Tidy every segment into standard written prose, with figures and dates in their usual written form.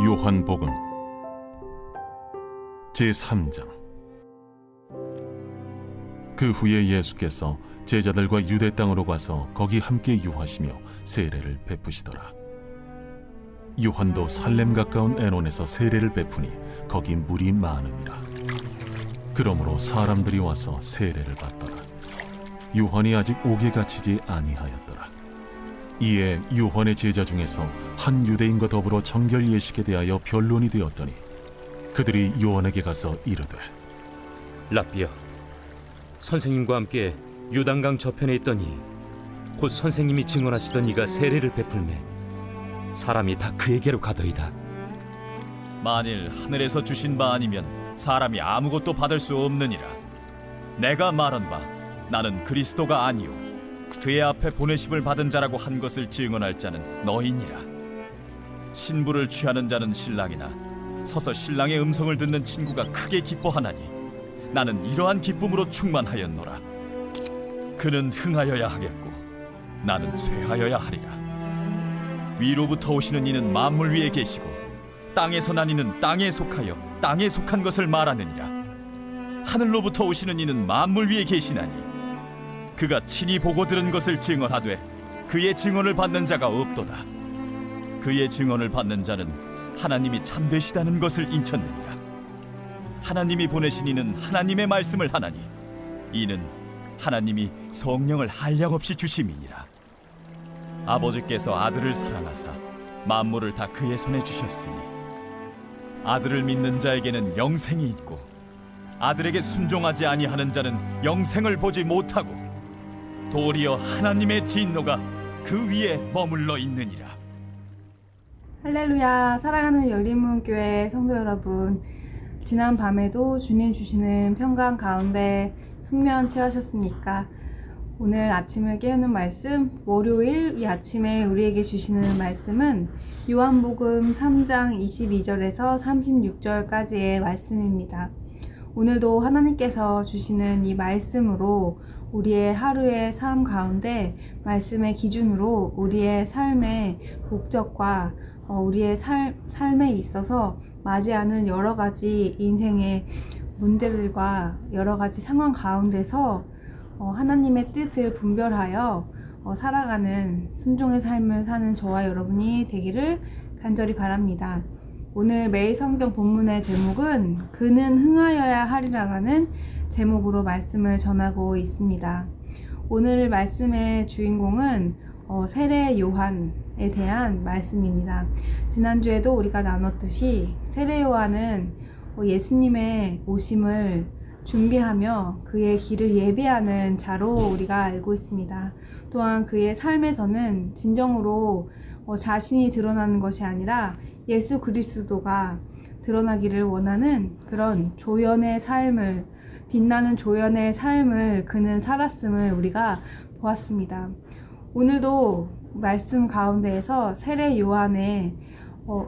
요한복음 제3장. 그 후에 예수께서 제자들과 유대 땅으로 가서 거기 함께 유하시며 세례를 베푸시더라. 요한도 살렘 가까운 에논에서 세례를 베푸니 거기 물이 많으니라. 그러므로 사람들이 와서 세례를 받더라. 요한이 아직 옥에 갇히지 아니하였더라. 이에 요한의 제자 중에서 한 유대인과 더불어 정결 예식에 대하여 변론이 되었더니 그들이 요한에게 가서 이르되, 랍비여, 선생님과 함께 요단강 저편에 있더니 곧 선생님이 증언하시던 이가 세례를 베풀매 사람이 다 그에게로 가더이다. 만일 하늘에서 주신 바 아니면 사람이 아무것도 받을 수 없느니라. 내가 말한 바 나는 그리스도가 아니요 그의 앞에 보내심을 받은 자라고 한 것을 증언할 자는 너희니라. 신부를 취하는 자는 신랑이나 서서 신랑의 음성을 듣는 친구가 크게 기뻐하나니 나는 이러한 기쁨으로 충만하였노라. 그는 흥하여야 하겠고 나는 쇠하여야 하리라. 위로부터 오시는 이는 만물 위에 계시고 땅에서 난 이는 땅에 속하여 땅에 속한 것을 말하느니라. 하늘로부터 오시는 이는 만물 위에 계시나니 그가 친히 보고 들은 것을 증언하되 그의 증언을 받는 자가 없도다. 그의 증언을 받는 자는 하나님이 참되시다는 것을 인쳤느니라. 하나님이 보내신 이는 하나님의 말씀을 하나니 이는 하나님이 성령을 한량없이 주심이니라. 아버지께서 아들을 사랑하사 만물을 다 그의 손에 주셨으니 아들을 믿는 자에게는 영생이 있고 아들에게 순종하지 아니하는 자는 영생을 보지 못하고 도리어 하나님의 진노가 그 위에 머물러 있느니라. 할렐루야. 사랑하는 열린문교회 성도 여러분, 지난 밤에도 주님 주시는 평강 가운데 숙면 취하셨습니까? 오늘 아침을 깨우는 말씀, 월요일 이 아침에 우리에게 주시는 말씀은 요한복음 3장 22절에서 36절까지의 말씀입니다. 오늘도 하나님께서 주시는 이 말씀으로 우리의 하루의 삶 가운데 말씀의 기준으로 우리의 삶의 목적과 우리의 삶에 있어서 맞이하는 여러 가지 인생의 문제들과 여러 가지 상황 가운데서 하나님의 뜻을 분별하여 살아가는 순종의 삶을 사는 저와 여러분이 되기를 간절히 바랍니다. 오늘 매일 성경 본문의 제목은 그는 흥하여야 하리라라는 제목으로 말씀을 전하고 있습니다. 오늘 말씀의 주인공은 세례 요한에 대한 말씀입니다. 지난주에도 우리가 나눴듯이 세례 요한은 예수님의 오심을 준비하며 그의 길을 예비하는 자로 우리가 알고 있습니다. 또한 그의 삶에서는 진정으로 자신이 드러나는 것이 아니라 예수 그리스도가 드러나기를 원하는 그런 조연의 삶을, 빛나는 조연의 삶을 그는 살았음을 우리가 보았습니다. 오늘도 말씀 가운데에서 세례 요한의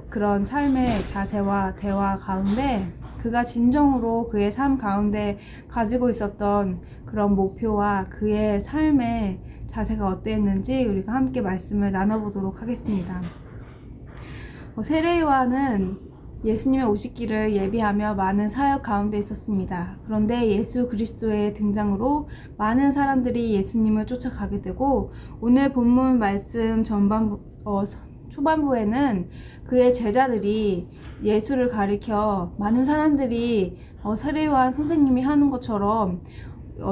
그런 삶의 자세와 대화 가운데 그가 진정으로 그의 삶 가운데 가지고 있었던 그런 목표와 그의 삶의 자세가 어땠는지 우리가 함께 말씀을 나눠보도록 하겠습니다. 세례 요한은 예수님의 오시기를 예비하며 많은 사역 가운데 있었습니다. 그런데 예수 그리스도의 등장으로 많은 사람들이 예수님을 쫓아가게 되고 오늘 본문 말씀 초반부에는 그의 제자들이 예수를 가리켜 많은 사람들이 세례 요한 선생님이 하는 것처럼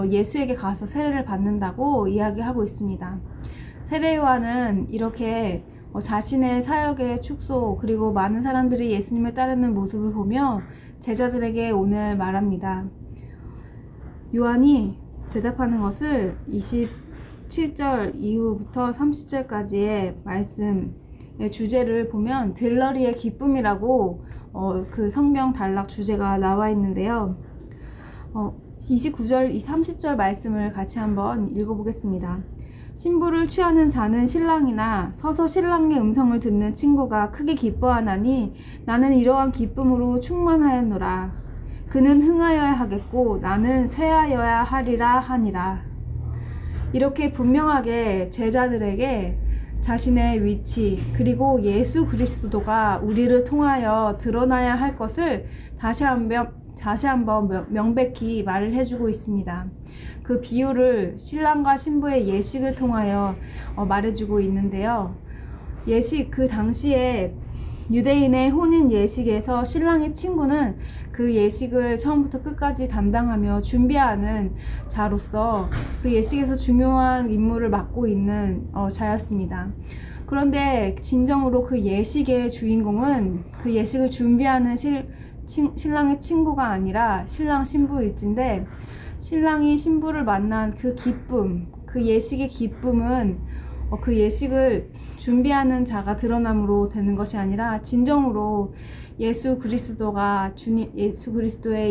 예수에게 가서 세례를 받는다고 이야기하고 있습니다. 세례 요한은 이렇게 자신의 사역의 축소 그리고 많은 사람들이 예수님을 따르는 모습을 보며 제자들에게 오늘 말합니다. 요한이 대답하는 것을 27절 이후부터 30절까지의 말씀의 주제를 보면 들러리의 기쁨이라고 그 성경 단락 주제가 나와 있는데요. 29절, 30절 말씀을 같이 한번 읽어보겠습니다. 신부를 취하는 자는 신랑이나 서서 신랑의 음성을 듣는 친구가 크게 기뻐하나니 나는 이러한 기쁨으로 충만하였노라. 그는 흥하여야 하겠고 나는 쇠하여야 하리라 하니라. 이렇게 분명하게 제자들에게 자신의 위치, 그리고 예수 그리스도가 우리를 통하여 드러나야 할 것을 다시 한번 명백히 말을 해주고 있습니다. 그 비유를 신랑과 신부의 예식을 통하여 말해주고 있는데요. 그 당시에 유대인의 혼인 예식에서 신랑의 친구는 그 예식을 처음부터 끝까지 담당하며 준비하는 자로서 그 예식에서 중요한 임무를 맡고 있는 자였습니다. 그런데 진정으로 그 예식의 주인공은 그 예식을 준비하는 신랑의 친구가 아니라 신랑 신부일진데, 신랑이 신부를 만난 그 기쁨, 그 예식의 기쁨은 그 예식을 준비하는 자가 드러남으로 되는 것이 아니라 진정으로 예수 그리스도의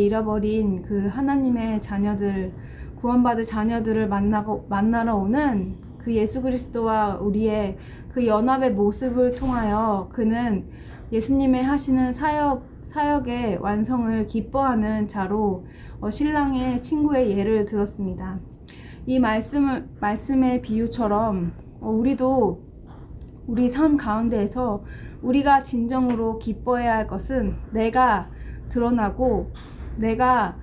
잃어버린 그 하나님의 자녀들, 구원받을 자녀들을 만나러 오는 그 예수 그리스도와 우리의 그 연합의 모습을 통하여 그는 예수님의 하시는 사역의 완성을 기뻐하는 자로 신랑의 친구의 예를 들었습니다. 이 말씀의 비유처럼 우리도 우리 삶 가운데에서 우리가 진정으로 기뻐해야 할 것은 내가 드러나고 내가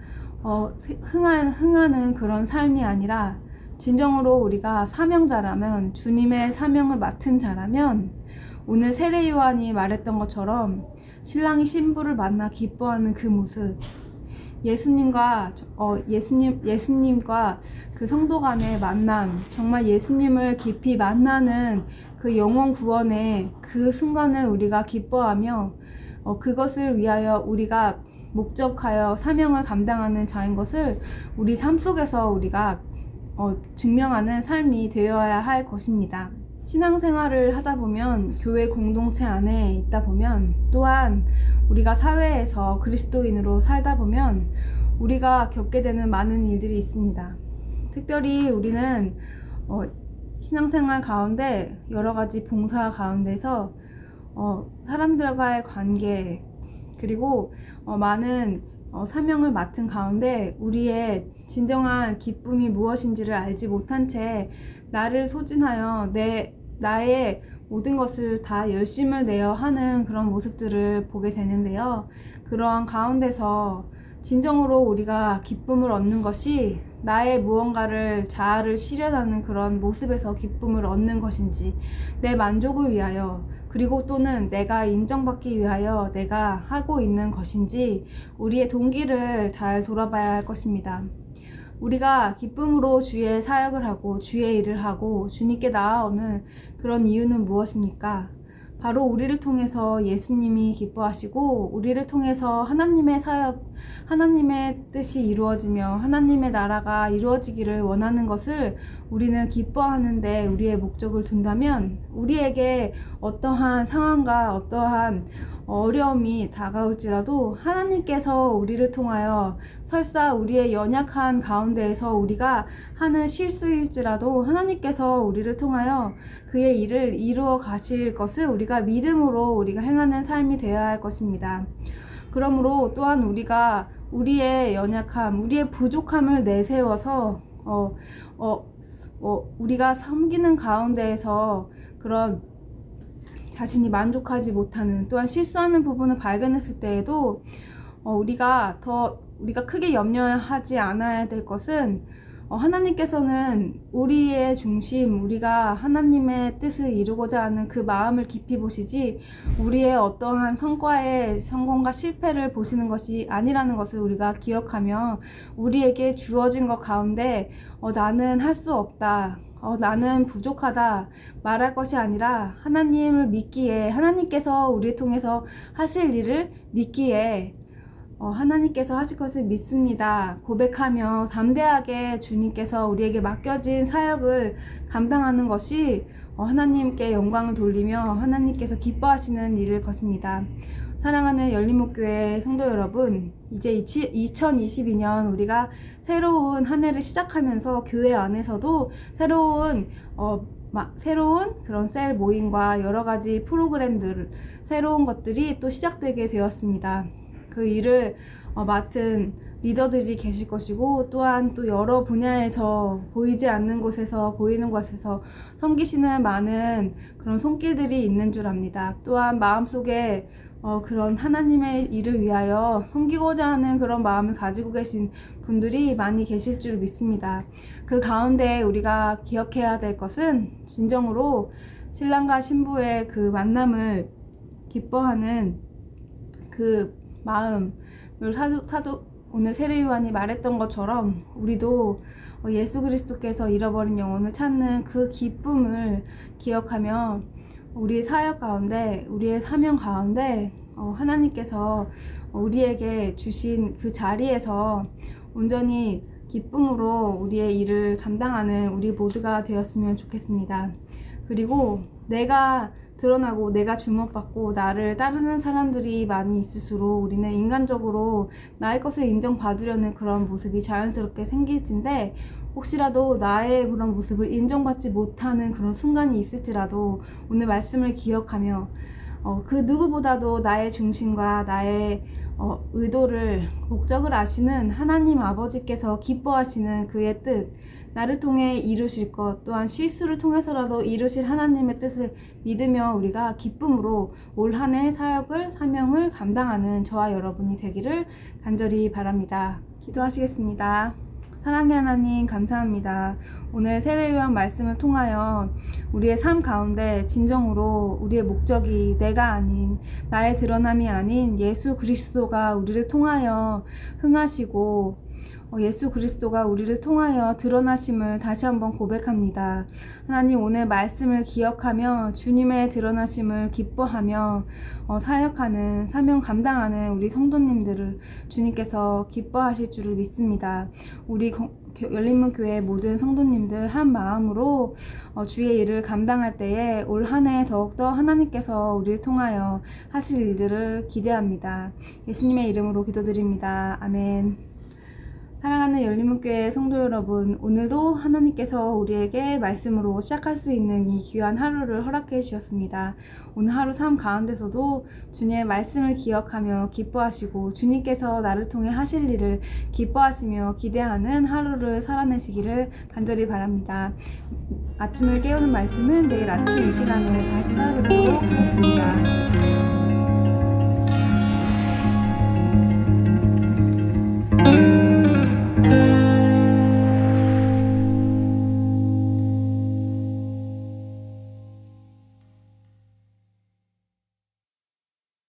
흥하는 그런 삶이 아니라, 진정으로 우리가 사명자라면, 주님의 사명을 맡은 자라면 오늘 세례 요한이 말했던 것처럼 신랑이 신부를 만나 기뻐하는 그 모습, 예수님과 그 성도 간의 만남, 정말 예수님을 깊이 만나는 그 영혼 구원의 그 순간을 우리가 기뻐하며 그것을 위하여 우리가 목적하여 사명을 감당하는 자인 것을 우리 삶 속에서 우리가 증명하는 삶이 되어야 할 것입니다. 신앙생활을 하다 보면, 교회 공동체 안에 있다 보면, 또한 우리가 사회에서 그리스도인으로 살다 보면 우리가 겪게 되는 많은 일들이 있습니다. 특별히 우리는 신앙생활 가운데 여러 가지 봉사 가운데서 사람들과의 관계, 그리고 많은 사명을 맡은 가운데 우리의 진정한 기쁨이 무엇인지를 알지 못한 채 나를 소진하여 나의 모든 것을 다 열심을 내어 하는 그런 모습들을 보게 되는데요. 그러한 가운데서 진정으로 우리가 기쁨을 얻는 것이 나의 무언가를 자아를 실현하는 그런 모습에서 기쁨을 얻는 것인지, 내 만족을 위하여, 그리고 또는 내가 인정받기 위하여 내가 하고 있는 것인지, 우리의 동기를 잘 돌아봐야 할 것입니다. 우리가 기쁨으로 주의 사역을 하고 주의 일을 하고 주님께 나아오는 그런 이유는 무엇입니까? 바로 우리를 통해서 예수님이 기뻐하시고 우리를 통해서 하나님의 사역, 하나님의 뜻이 이루어지며 하나님의 나라가 이루어지기를 원하는 것을 우리는 기뻐하는데 우리의 목적을 둔다면, 우리에게 어떠한 상황과 어떠한 어려움이 다가올지라도 하나님께서 우리를 통하여, 설사 우리의 연약한 가운데에서 우리가 하는 실수일지라도 하나님께서 우리를 통하여 그의 일을 이루어 가실 것을 우리가 믿음으로 우리가 행하는 삶이 되어야 할 것입니다. 그러므로 또한 우리가 우리의 연약함, 우리의 부족함을 내세워서 우리가 섬기는 가운데에서 그런 자신이 만족하지 못하는, 또한 실수하는 부분을 발견했을 때에도 우리가 크게 염려하지 않아야 될 것은, 하나님께서는 우리의 중심, 우리가 하나님의 뜻을 이루고자 하는 그 마음을 깊이 보시지 우리의 어떠한 성과의 성공과 실패를 보시는 것이 아니라는 것을 우리가 기억하며, 우리에게 주어진 것 가운데 나는 할 수 없다, 나는 부족하다 말할 것이 아니라 하나님을 믿기에, 하나님께서 우리를 통해서 하실 일을 믿기에, 하나님께서 하실 것을 믿습니다 고백하며 담대하게 주님께서 우리에게 맡겨진 사역을 감당하는 것이 하나님께 영광을 돌리며 하나님께서 기뻐하시는 일일 것입니다. 사랑하는 열린목교회 성도 여러분, 이제 2022년 우리가 새로운 한 해를 시작하면서 교회 안에서도 새로운 그런 셀 모임과 여러 가지 프로그램들, 새로운 것들이 또 시작되게 되었습니다. 그 일을 맡은 리더들이 계실 것이고, 또한 또 여러 분야에서 보이지 않는 곳에서 보이는 곳에서 섬기시는 많은 그런 손길들이 있는 줄 압니다. 또한 마음속에 그런 하나님의 일을 위하여 섬기고자 하는 그런 마음을 가지고 계신 분들이 많이 계실 줄 믿습니다. 그 가운데 우리가 기억해야 될 것은 진정으로 신랑과 신부의 그 만남을 기뻐하는 그 마음, 사도 오늘 세례 요한이 말했던 것처럼 우리도 예수 그리스도께서 잃어버린 영혼을 찾는 그 기쁨을 기억하며 우리의 사역 가운데, 우리의 사명 가운데 하나님께서 우리에게 주신 그 자리에서 온전히 기쁨으로 우리의 일을 감당하는 우리 모두가 되었으면 좋겠습니다. 그리고 내가 드러나고 내가 주목받고 나를 따르는 사람들이 많이 있을수록 우리는 인간적으로 나의 것을 인정받으려는 그런 모습이 자연스럽게 생길진데, 혹시라도 나의 그런 모습을 인정받지 못하는 그런 순간이 있을지라도 오늘 말씀을 기억하며 그 누구보다도 나의 중심과 나의 의도를, 목적을 아시는 하나님 아버지께서 기뻐하시는 그의 뜻, 나를 통해 이루실 것, 또한 실수를 통해서라도 이루실 하나님의 뜻을 믿으며 우리가 기쁨으로 올 한 해 사역을, 사명을 감당하는 저와 여러분이 되기를 간절히 바랍니다. 기도하시겠습니다. 사랑의 하나님, 감사합니다. 오늘 세례요한 말씀을 통하여 우리의 삶 가운데 진정으로 우리의 목적이 내가 아닌, 나의 드러남이 아닌 예수 그리스도가 우리를 통하여 흥하시고 예수 그리스도가 우리를 통하여 드러나심을 다시 한번 고백합니다. 하나님, 오늘 말씀을 기억하며 주님의 드러나심을 기뻐하며 사역하는, 사명 감당하는 우리 성도님들을 주님께서 기뻐하실 줄을 믿습니다. 우리 열린문교회 모든 성도님들 한 마음으로 주의 일을 감당할 때에 올 한 해 더욱더 하나님께서 우리를 통하여 하실 일들을 기대합니다. 예수님의 이름으로 기도드립니다. 아멘. 사랑하는 열린문교회 성도 여러분, 오늘도 하나님께서 우리에게 말씀으로 시작할 수 있는 이 귀한 하루를 허락해 주셨습니다. 오늘 하루 삶 가운데서도 주님의 말씀을 기억하며 기뻐하시고 주님께서 나를 통해 하실 일을 기뻐하시며 기대하는 하루를 살아내시기를 간절히 바랍니다. 아침을 깨우는 말씀은 내일 아침 이 시간에 다시 찾아뵙도록 하겠습니다.